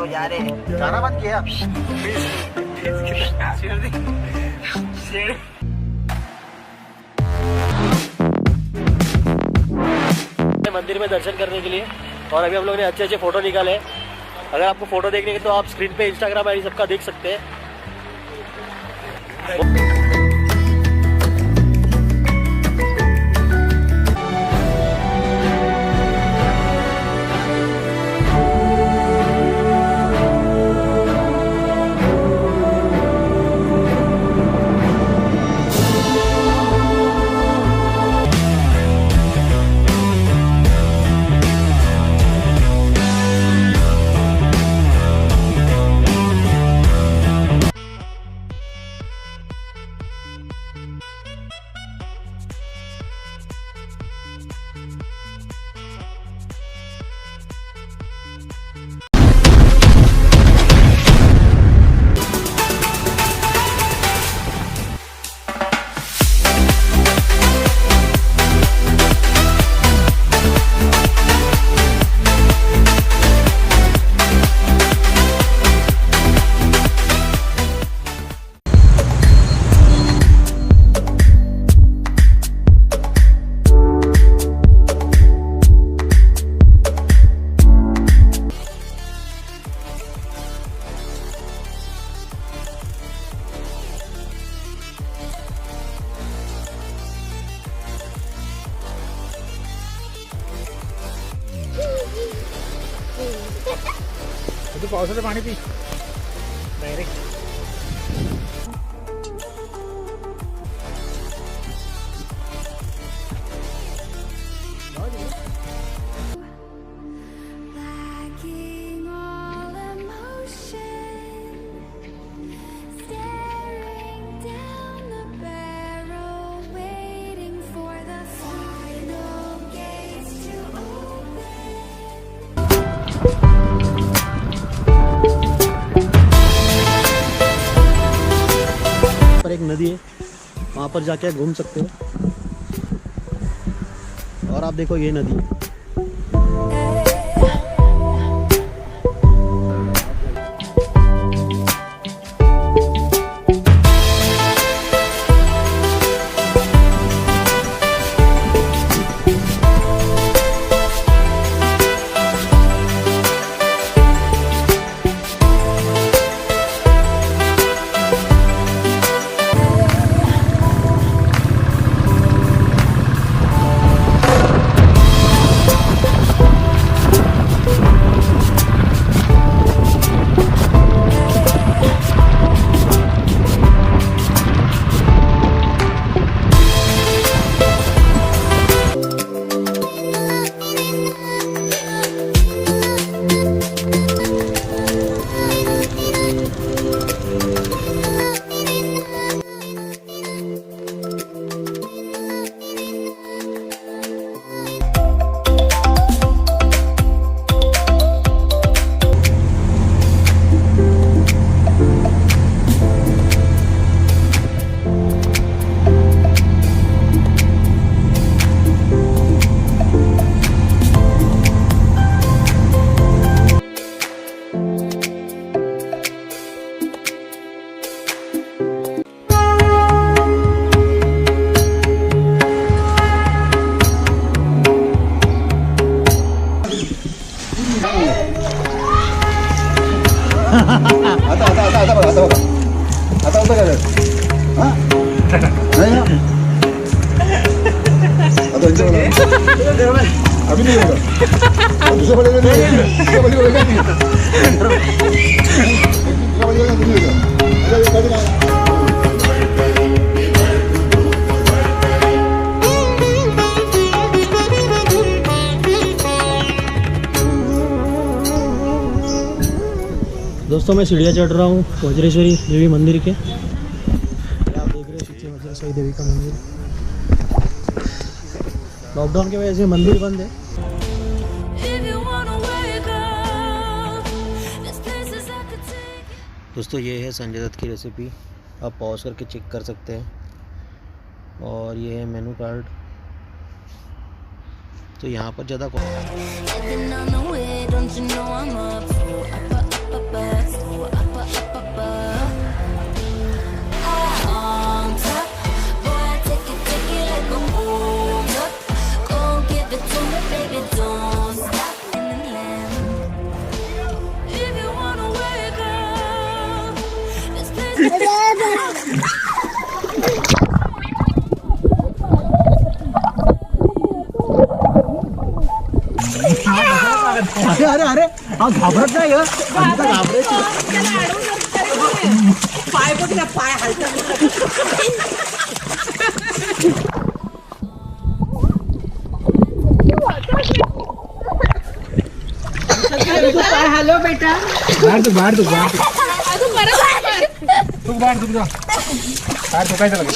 को जा रहे हैं। गाना बंद किया। मंदिर में दर्शन करने के लिए और अभी हम लोग ने अच्छे अच्छे फोटो निकाले। अगर आपको फोटो देखने के तो आप स्क्रीन पे इंस्टाग्राम आईडी सबका देख सकते हैं। तू पावसाचं पाणी पी डायरेक्ट। एक नदी है, वहाँ पर जाके घूम सकते हो। और आप देखो ये नदी आता होता का हां नाही ना आता अभी नहीं होगा दूसरा बड़े नहीं दोस्तों मैं सीढ़ियाँ चढ़ रहा हूँ वज्रेश्वरी देवी मंदिर के। आप देख रहे हैं पीछे वज्रेश्वरी देवी का मंदिर। लॉकडाउन की वजह से मंदिर बंद है। दोस्तों ये है संजय दत्त की रेसिपी, आप पॉज करके चेक कर सकते हैं। और ये है मेनू कार्ड। तो यहाँ पर ज़्यादा अरे अरे अरे घाबरत नाही घाबरायची पाय बघ ना पाय पाय हॅलो बेटा बाहेर तू काय ठोकायचं लागेल